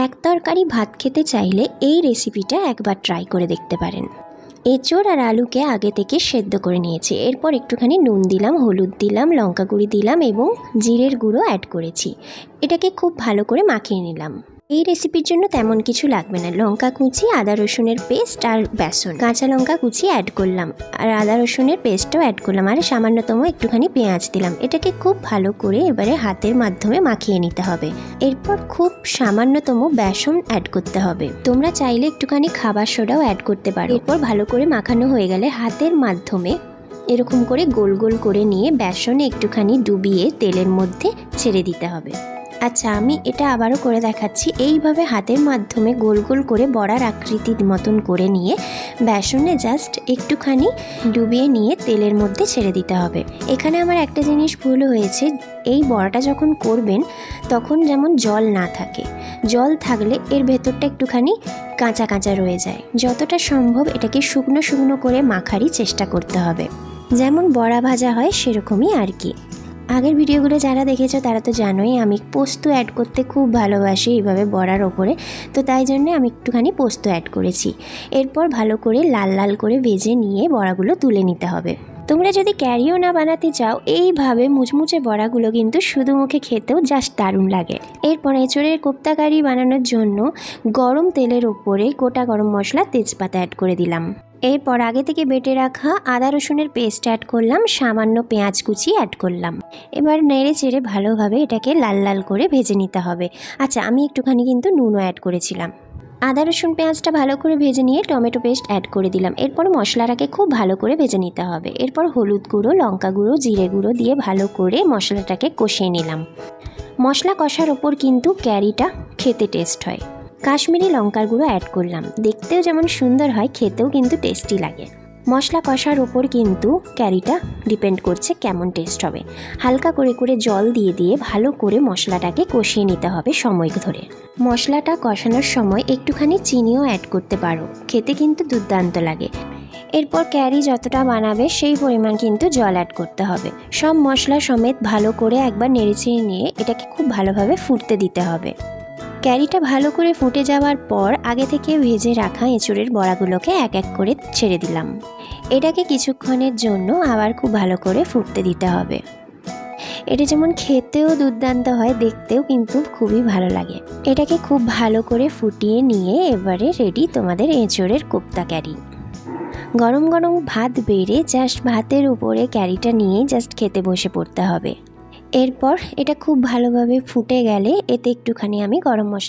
এক তরকারি ভাত খেতে চাইলে এই রেসিপিটা একবার ট্রাই করে দেখতে পারেন। এঁচোড় আর আলুকে আগে থেকে সেদ্ধ করে নিয়েছি। এরপর একটুখানি নুন দিলাম, হলুদ দিলাম, লঙ্কা গুঁড়ি দিলাম এবং জিরের গুঁড়ো অ্যাড করেছি। এটাকে খুব ভালো করে মাখিয়ে নিলাম। এই রেসিপির জন্য তেমন কিছু লাগবে না। লঙ্কা কুচি, আদা রসুনের পেস্ট আর বেসন, কাঁচা লঙ্কা কুচি অ্যাড করলাম আর আদা রসুনের পেস্টটাও অ্যাড করলাম আর সামান্যতম একটুখানি পেঁয়াজ দিলাম। এটাকে খুব ভালো করে এবারে হাতের মাধ্যমে মাখিয়ে নিতে হবে। এরপর খুব সামান্যতম বেসন অ্যাড করতে হবে। তোমরা চাইলে একটুখানি খাবার সোডাও অ্যাড করতে পারো। এরপর ভালো করে মাখানো হয়ে গেলে হাতের মাধ্যমে এরকম করে গোল গোল করে নিয়ে বেসনে একটুখানি ডুবিয়ে তেলের মধ্যে ছেড়ে দিতে হবে। আচ্ছা, আমি এটা আবারও করে দেখাচ্ছি। এইভাবে হাতের মাধ্যমে গোল গোল করে বড়ার আকৃতির মতন করে নিয়ে বেসনে জাস্ট একটুখানি ডুবিয়ে নিয়ে তেলের মধ্যে ছেড়ে দিতে হবে। এখানে আমার একটা জিনিস ভুল হয়েছে, এই বড়াটা যখন করবেন তখন যেমন জল না থাকে। জল থাকলে এর ভেতরটা একটুখানি কাঁচা কাঁচা রয়ে যায়। যতটা সম্ভব এটাকে শুকনো শুকনো করে মাখারই চেষ্টা করতে হবে, যেমন বড়া ভাজা হয় সেরকমই আর কি। আগের ভিডিওগুলো যারা দেখেছো তারা তো জানোই আমি পোস্ত অ্যাড করতে খুব ভালোবাসি এইভাবে বড়ার ওপরে, তো তাই জন্যে আমি একটুখানি পোস্ত অ্যাড করেছি। এরপর ভালো করে লাল লাল করে ভেজে নিয়ে বড়াগুলো তুলে নিতে হবে। তোমরা যদি ক্যারিও না বানাতে চাও, এইভাবে মুচমুচে বড়াগুলো কিন্তু শুধু মুখে খেতেও জাস্ট দারুণ লাগে। এরপর এঁচোড়ের কোপ্তা কারি বানানোর জন্য গরম তেলের ওপরে গোটা গরম মশলা, তেজপাতা অ্যাড করে দিলাম। এরপর আগে থেকে বেটে রাখা আদা রসুনের পেস্ট অ্যাড করলাম, সামান্য পেঁয়াজ কুচি অ্যাড করলাম। এবার নেড়ে চেড়ে ভালোভাবে এটাকে লাল লাল করে ভেজে নিতে হবে। আচ্ছা, আমি একটুখানি কিন্তু নুনও অ্যাড করেছিলাম। আদা রসুন পেঁয়াজটা ভালো করে ভেজে নিয়ে টমেটো পেস্ট অ্যাড করে দিলাম। এরপর মশলাটাকে খুব ভালো করে ভেজে নিতে হবে। এরপর হলুদ গুঁড়ো, লঙ্কা গুঁড়ো, জিরে গুঁড়ো দিয়ে ভালো করে মশলাটাকে কষিয়ে নিলাম। মশলা কষার ওপর কিন্তু ক্যারিটা খেতে টেস্ট হয়। কাশ্মীরি লঙ্কার গুঁড়ো অ্যাড করলাম, দেখতেও যেমন সুন্দর হয় খেতেও কিন্তু টেস্টি লাগে। মশলা কষার ওপর কিন্তু ক্যারিটা ডিপেন্ড করছে কেমন টেস্ট হবে। হালকা করে করে জল দিয়ে দিয়ে ভালো করে মশলাটাকে কষিয়ে নিতে হবে সময় ধরে। মশলাটা কষানোর সময় একটুখানি চিনিও অ্যাড করতে পারো, খেতে কিন্তু দুর্দান্ত লাগে। এরপর ক্যারি যতটা বানাবে সেই পরিমাণ কিন্তু জল অ্যাড করতে হবে। সব মশলা সমেত ভালো করে একবার নেড়েচেড়ে নিয়ে এটাকে খুব ভালোভাবে ফুটতে দিতে হবে। ক্যারিটা ভালো করে ফুটে যাওয়ার পর আগে থেকে ভেজে রাখা এঁচোড়ের বড়াগুলোকে এক এক করে ছেড়ে দিলাম। এটাকে কিছুক্ষণের জন্য আবার খুব ভালো করে ফুটতে দিতে হবে। এটা যেমন খেতেও দুর্দান্ত হয়, দেখতেও কিন্তু খুবই ভালো লাগে। এটাকে খুব ভালো করে ফুটিয়ে নিয়ে এবারে রেডি তোমাদের এঁচোড়ের কোপ্তা ক্যারি। গরম গরম ভাত বেড়ে জাস্ট ভাতের উপরে ক্যারিটা নিয়ে জাস্ট খেতে বসে পড়তে হবে। এরপর এটা খুব ভালোভাবে ফুটে গেলে এতে একটুখানি আমি গরম মশলা